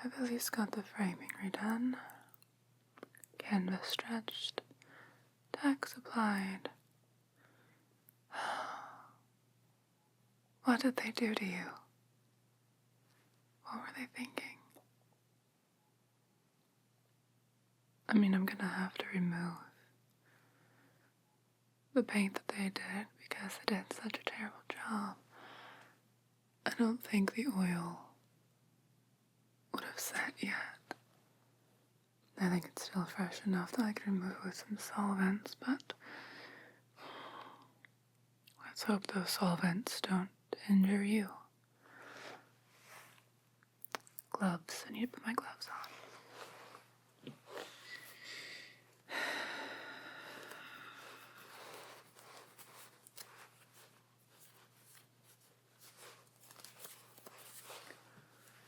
I've at least got the framing redone. Canvas stretched. Tacks applied. What did they do to you? What were they thinking? I mean, I'm gonna have to remove the paint that they did because they did such a terrible job. I don't think the oil would have set yet. I think it's still fresh enough that I can remove it with some solvents, but let's hope those solvents don't injure you. Gloves. I need to put my gloves on.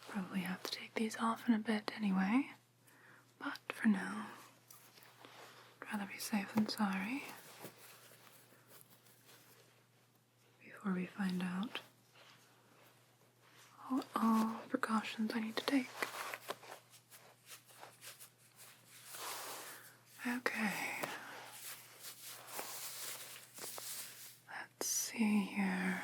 Probably have to take these off in a bit anyway, but for now, I'd rather be safe than sorry before we find out what all precautions I need to take. Okay. Let's see here.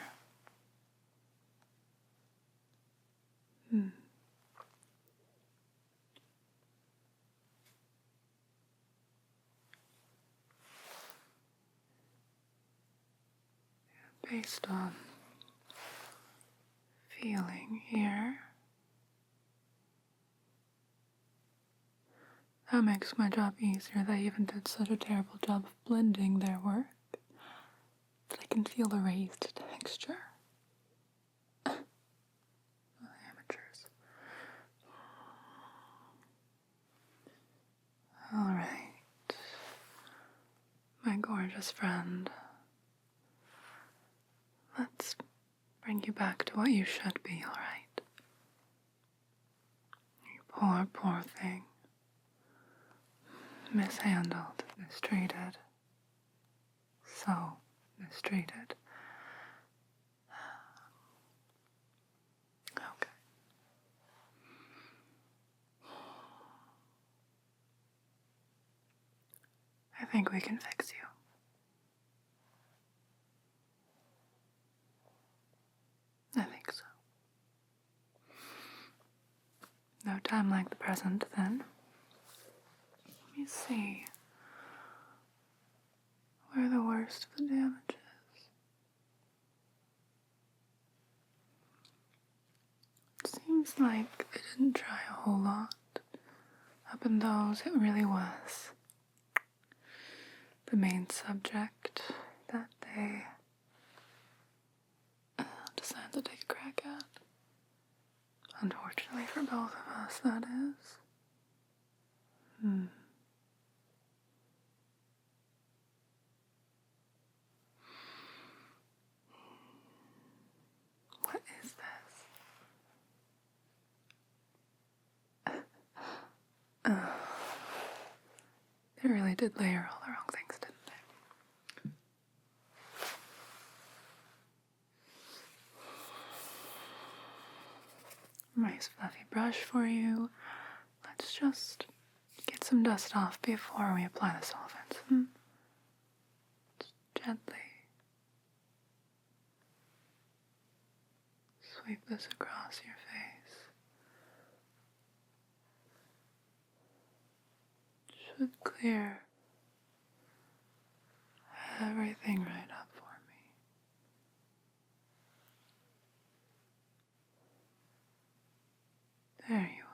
Based on feeling here, that makes my job easier. They even did such a terrible job of blending their work that I can feel the raised texture. Amateurs. Alright. My gorgeous friend. Let's bring you back to what you should be, alright? You poor, poor thing. Mishandled, mistreated. So mistreated. Okay. I think we can fix you. I think so. No time like the present, then. Let me see where the worst of the damage is. It seems like they didn't try a whole lot. Up in those, it really was the main subject that they decided to take a crack at. Unfortunately for both of us, that is. What is this? They really did layer all the wrong things, didn't they? Nice fluffy brush for you. Let's just get some dust off before we apply the solvents. Just gently sweep this across your face. Should clear everything right up for me. There you are.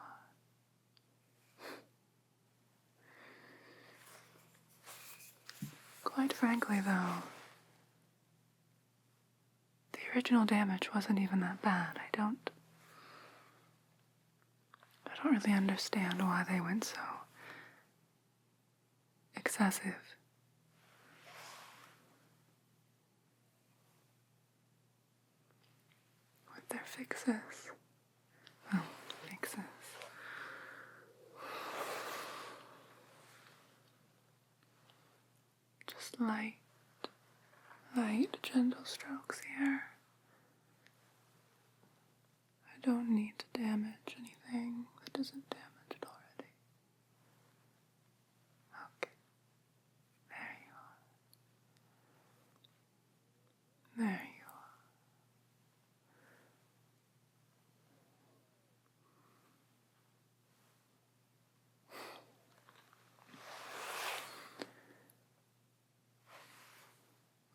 Quite frankly, though, the original damage wasn't even that bad. I don't really understand why they went so excessive. With their fixes. Well, fixes. Just light, gentle strokes here. I don't need to damage anything that does wasn't damaged already. Okay. There you are. There you are.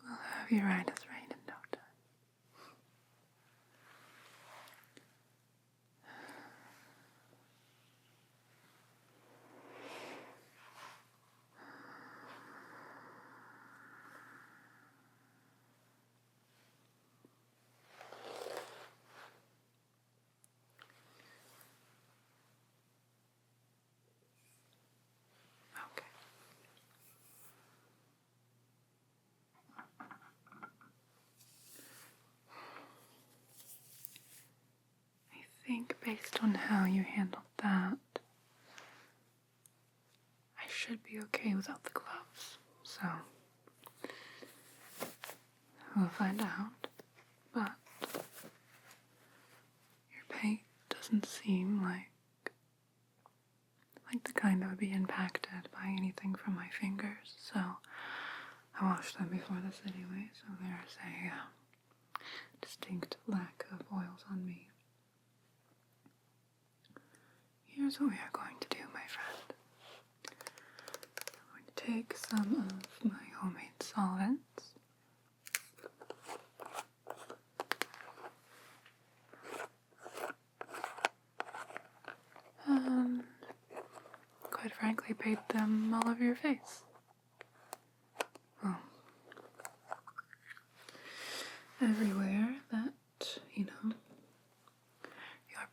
We'll have you right as rain in no time. Okay. I think based on how you handled that, I should be okay without the gloves. So, we'll find out. But your paint doesn't seem like the kind that would be impacted by anything from my fingers. So, I washed them before this anyway, so there's a distinct lack of oils on me. Here's what we are going to do, my friend. I'm going to take some of my homemade solvents. And, quite frankly, paint them all over your face. Well, everywhere that, your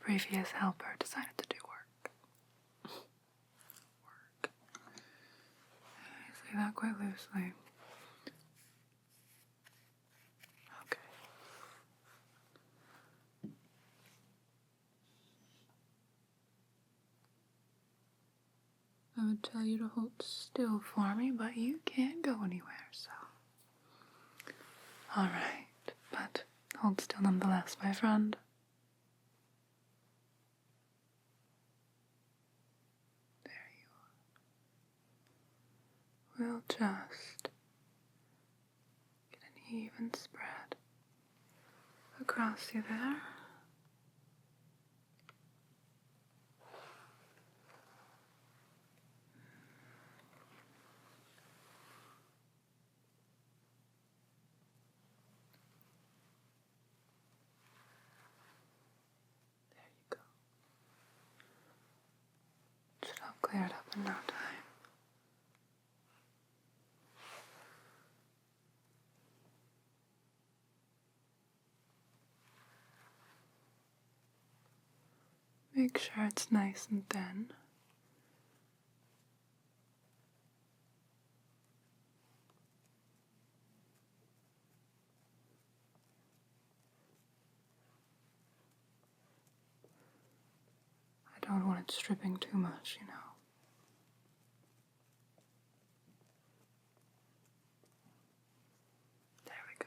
previous helper decided to do work. Work. I say that quite loosely. Okay. I would tell you to hold still for me, but you can't go anywhere, so. Alright, but hold still nonetheless, my friend. There you are. We'll just get an even spread across you there. Should help clear it up in no time. Make sure it's nice and thin. I don't want it stripping too much, There we go.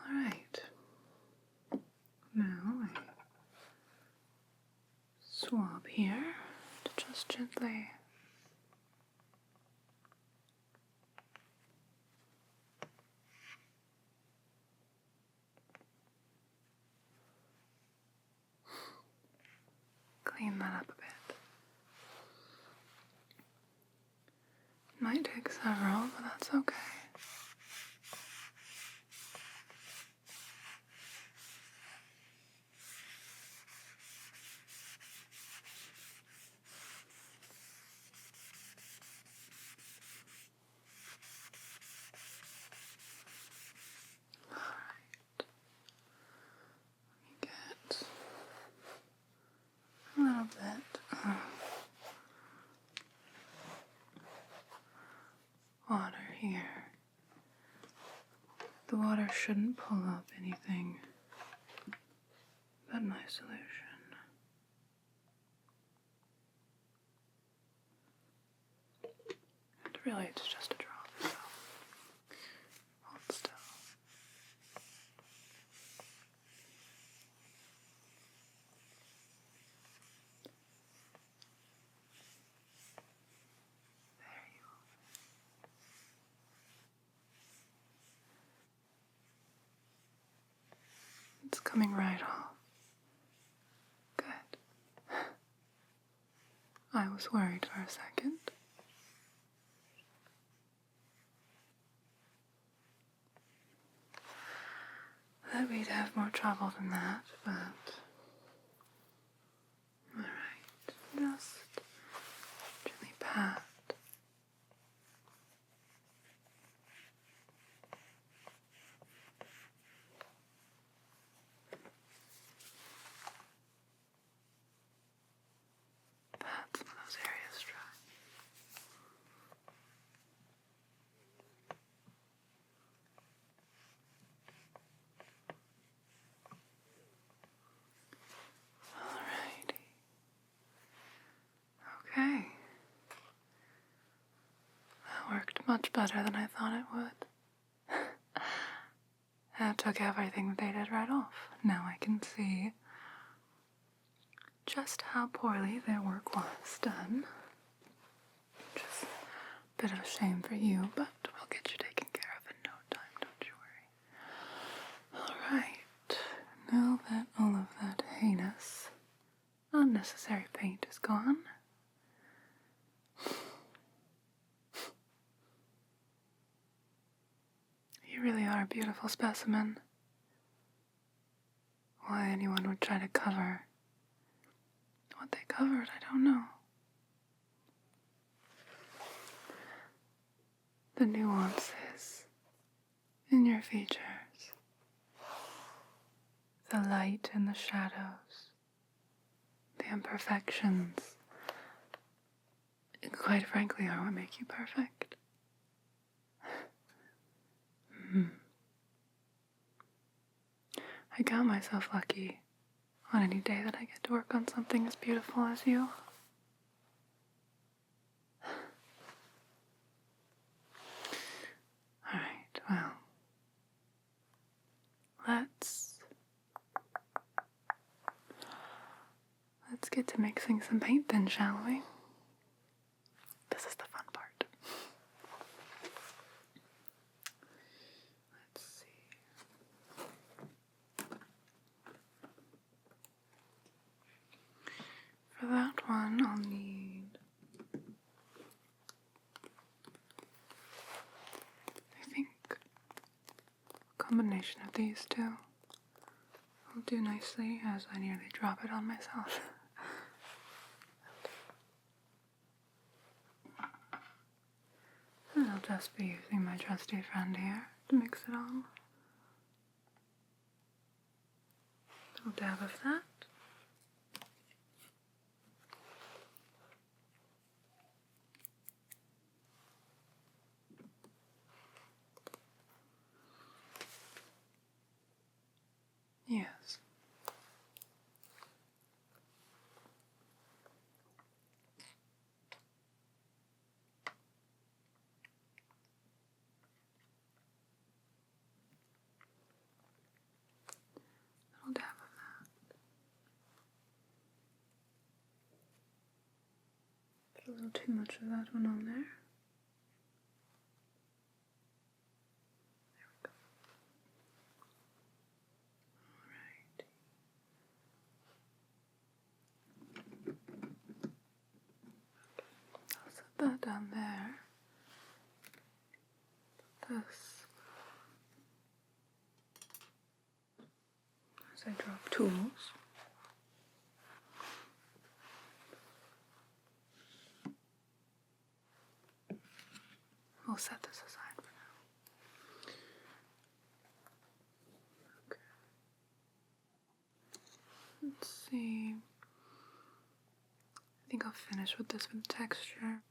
Alright. Now a swab here to just gently clean that up a bit. Might take several, but that's okay. Get a little bit of water here. The water shouldn't pull up anything but my solution. And really, it's just a drop, so. coming right off. Good. I was worried for a second. That we'd have more trouble than that, but... Alright, just gently pat. Pat some of those areas dry. Alrighty. Okay. That worked much better than I thought it would. That took everything that they did right off. Now I can see just how poorly their work was done. Which is a bit of a shame for you, but we'll get you taken care of in no time, don't you worry. Alright, now that all of that heinous, unnecessary paint is gone, you really are a beautiful specimen. Why anyone would try to cover what they covered, I don't know. The nuances in your features, the light and the shadows, the imperfections, quite frankly, are what make you perfect. I count myself lucky on any day that I get to work on something as beautiful as you. Alright, well, let's get to mixing some paint then, shall we? This is the fun part. Let's see. For that one, I'll need, I think, a combination of these two will do nicely as I nearly drop it on myself. And I'll just be using my trusty friend here to mix it all. A little dab of that. Yes. A little dab of that. Put a little too much of that one on there. There we go. Alright. I'll set that down there. This. As I drop tools. We'll set this aside for now. Okay. Let's see. I think I'll finish with this for the texture.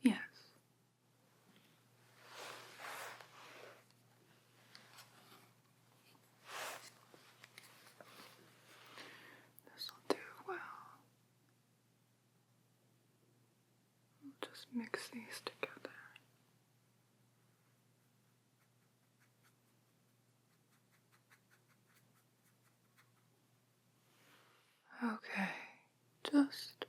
Yes. This will do well. We'll just mix these together. Okay, just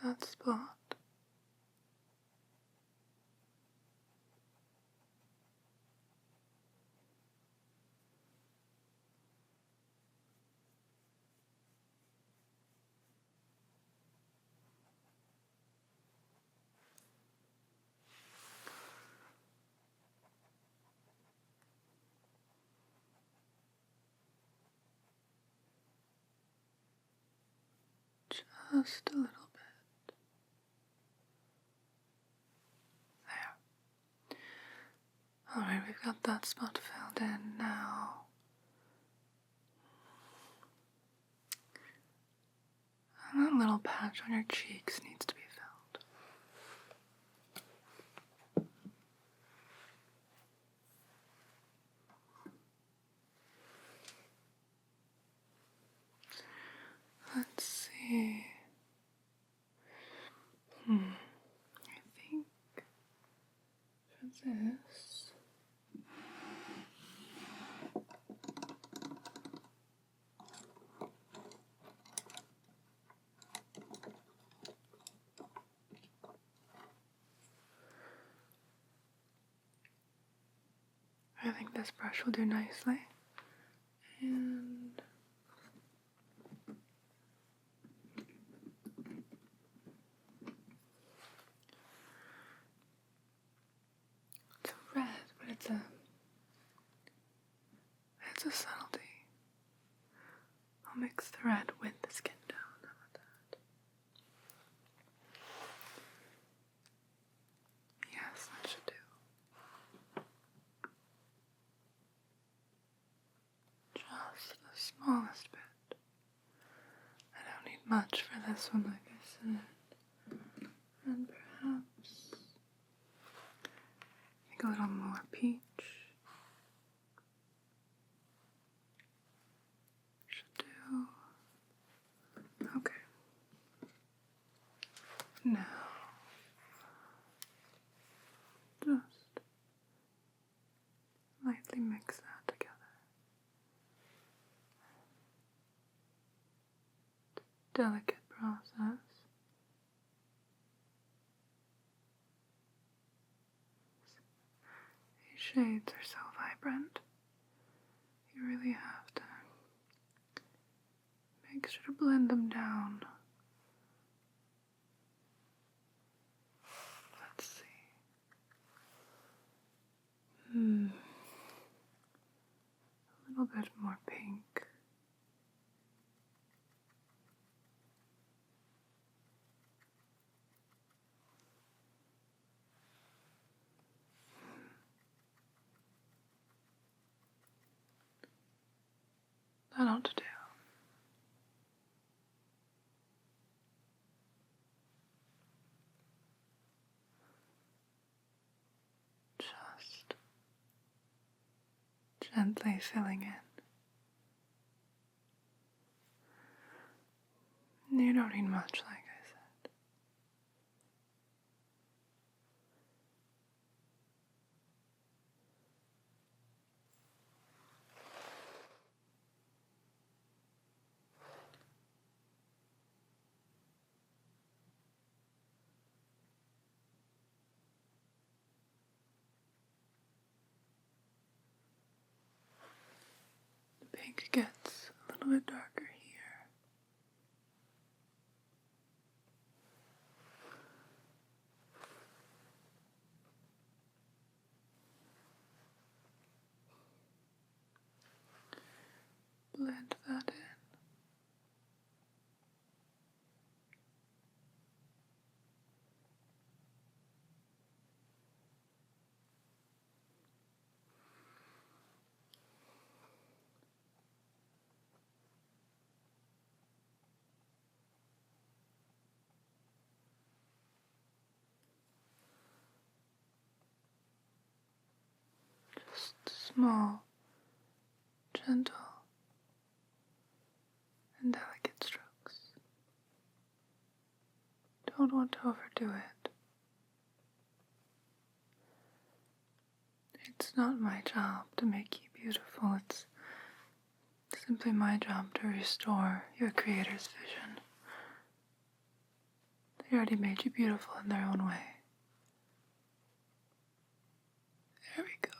that spot. Just a little bit. There. Alright, we've got that spot filled in now. And that little patch on your cheeks needs to be filled. Let's see. I think for this, I think this brush will do nicely. And it's red, but it's a subtlety. I'll mix the red with the skin tone. How about that? Yes, that should do. Just the smallest bit. I don't need much for this one, like I said. And perhaps make a little more peach. Should do. Okay. Now, just lightly mix that together. Delicate process. These shades are so vibrant. You really have to make sure to blend them down. Let's see. A little bit more pink. That ought to do. Just gently filling in. You don't need much, like I said. The pink gets a little bit darker here. Blend that in. Just small, gentle, and delicate strokes. Don't want to overdo it. It's not my job to make you beautiful. It's simply my job to restore your creator's vision. They already made you beautiful in their own way. There we go.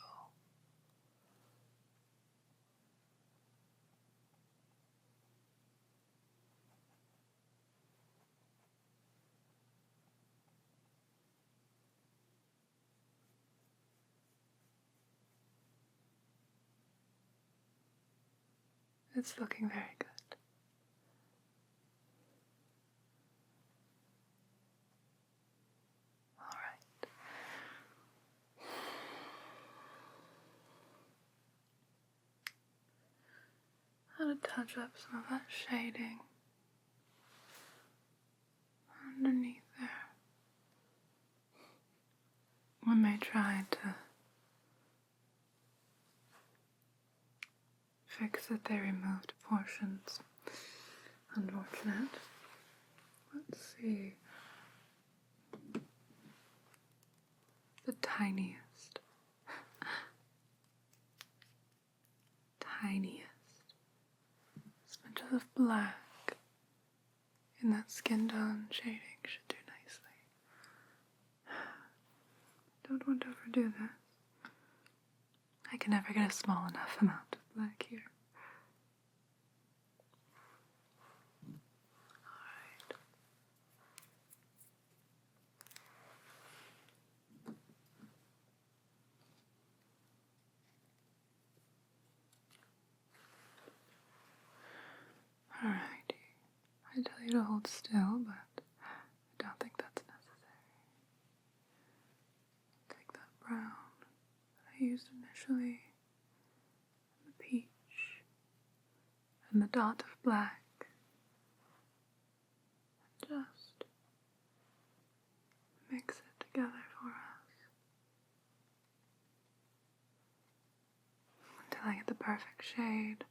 It's looking very good. All right. How to touch up some of that shading underneath there. We may try to fix that they removed portions. Unfortunate. Let's see. The tiniest. Smidges of black in that skin tone shading should do nicely. Don't want to overdo this. I can never get a small enough amount of black here. Alrighty. I tell you to hold still, but I don't think that's necessary. Take that brown that I used initially, and the peach, and the dot of black, and just mix it together for us until I get the perfect shade.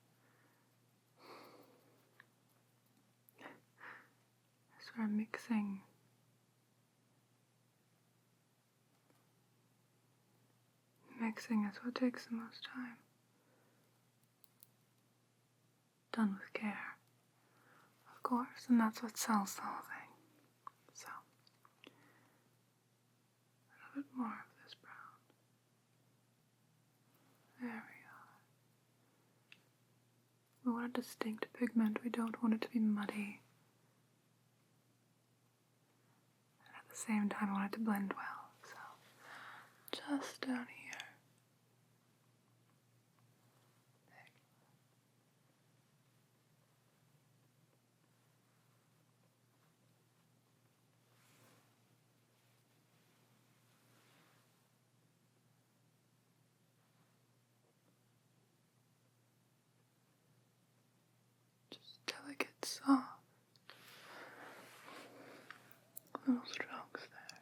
I swear mixing is what takes the most time. Done with care, of course, and that's what sells the whole thing. So, a little bit more of this brown. There we are. We want a distinct pigment. We don't want it to be muddy. And at the same time, I want it to blend well. So, just down here. Delicate, soft little strokes there.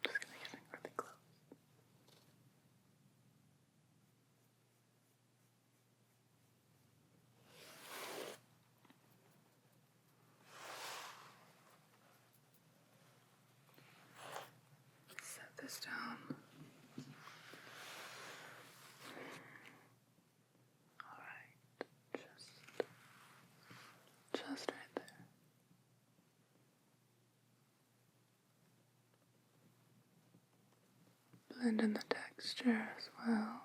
Just gonna get it really close. Set this down. Just right there. Blend in the texture as well.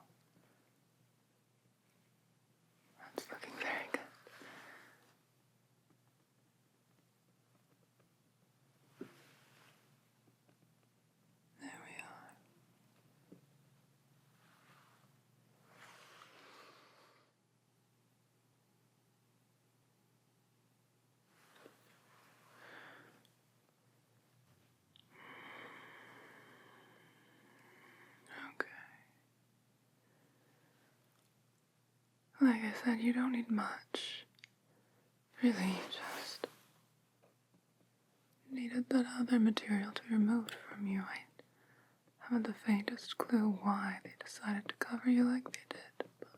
That's looking very good. There we are. Okay. Like I said, you don't need much. Really, you just needed that other material to be removed from you. I haven't the faintest clue why they decided to cover you like they did, but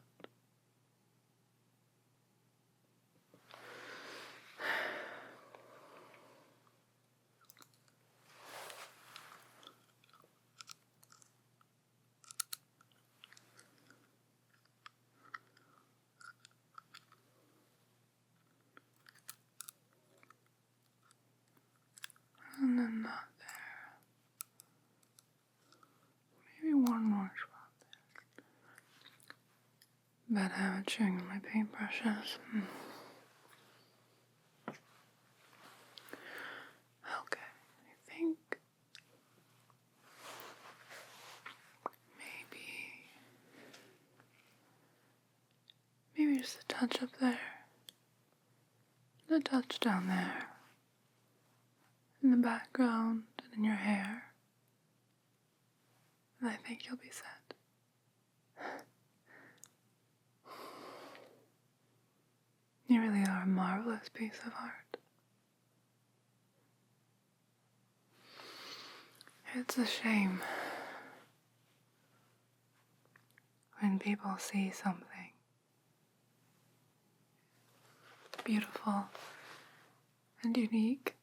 Bad habit chewing on my paintbrushes. Okay, I think maybe just a touch up there, and a touch down there, in the background and in your hair, and I think you'll be set. You really are a marvelous piece of art. It's a shame when people see something beautiful and unique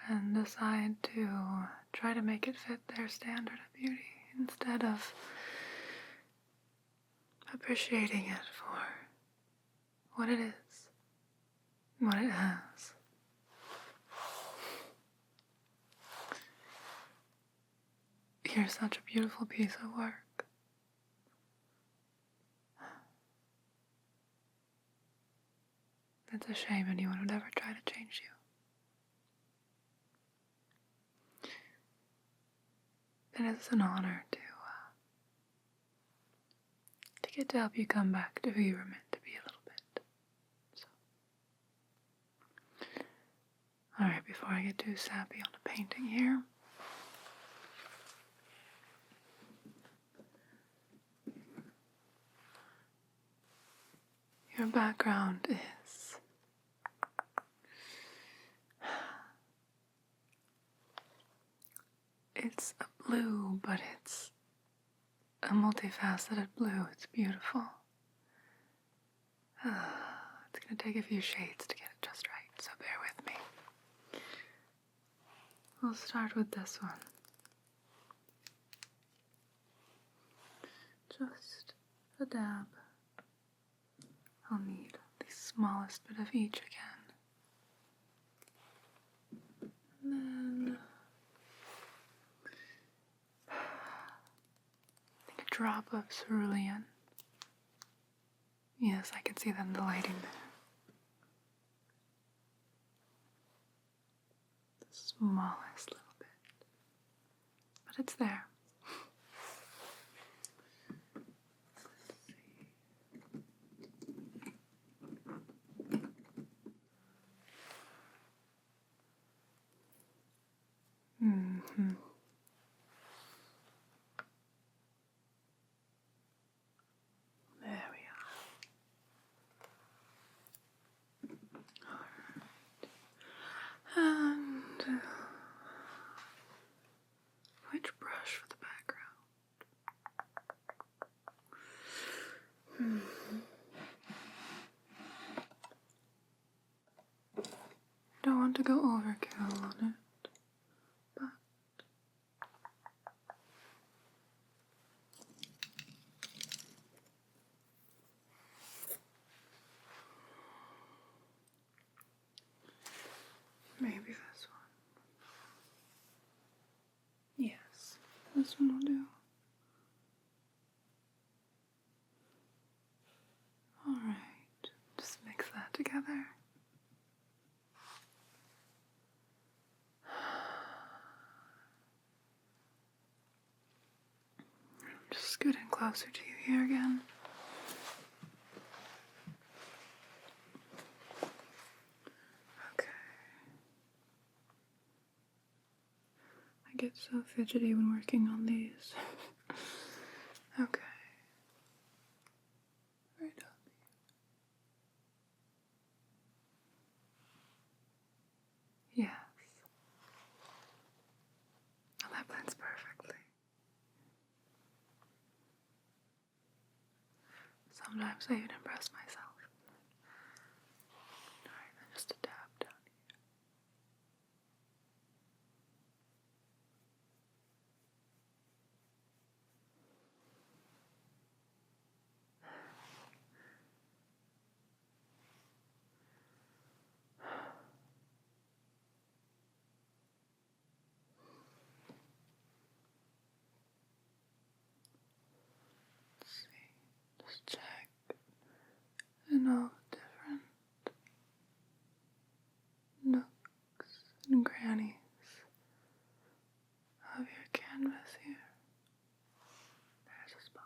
and decide to try to make it fit their standard of beauty instead of appreciating it for what it is, what it has. You're such a beautiful piece of work. It's a shame anyone would ever try to change you. It is an honor to get to help you come back to who you were meant to be a little bit. So. Alright, before I get too sappy on the painting here, your background is it's a blue, but it's a multifaceted blue. It's beautiful. It's going to take a few shades to get it just right, so bear with me. We'll start with this one. Just a dab. I'll need the smallest bit of each again. And then I think a drop of cerulean. Yes, I can see that in the lighting there. The smallest little bit. But it's there. There we are. Alright. And which brush for the background? Don't want to go overkill on it, but maybe this one. Yes, this one will do. Alright, just mix that together. Just scooting closer to you here again. Okay. I get so fidgety when working on these. Okay. Right up. Yes. Oh, that blends perfectly. Sometimes I even impress myself. Alright, then just a dab down here. Let's see. of your canvas here. There's a spot.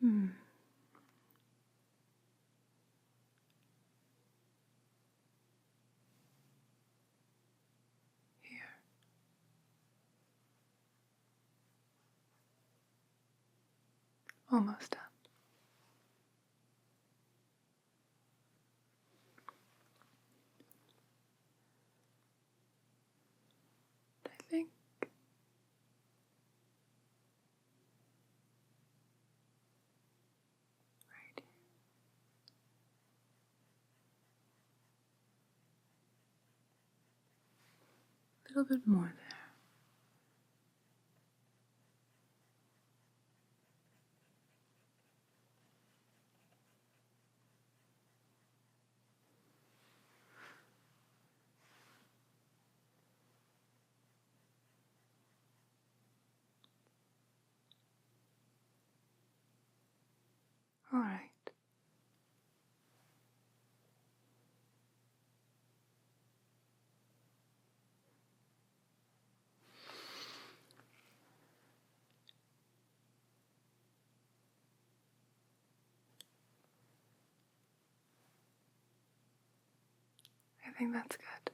And, here. Almost done. I think right here. A little bit more there. All right. I think that's good.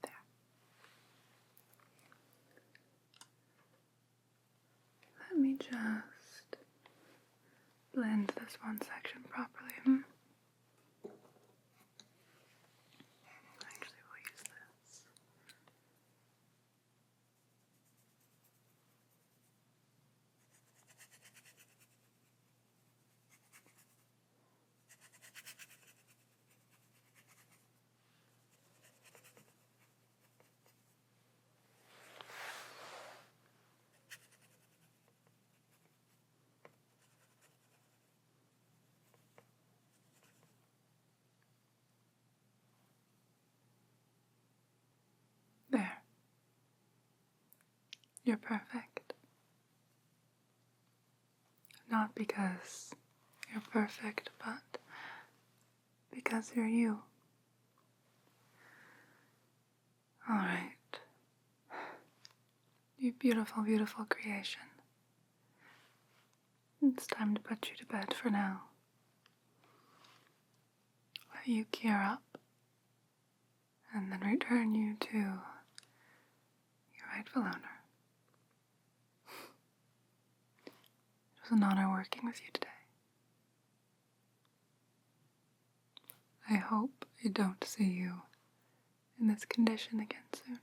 There. Let me just blend this one section properly. Actually, we'll use this. There. You're perfect. Not because you're perfect, but because you're you. All right. You beautiful, beautiful creation. It's time to put you to bed for now. Let you gear up and then return you to your rightful owner. It was an honor working with you today. I hope I don't see you in this condition again soon.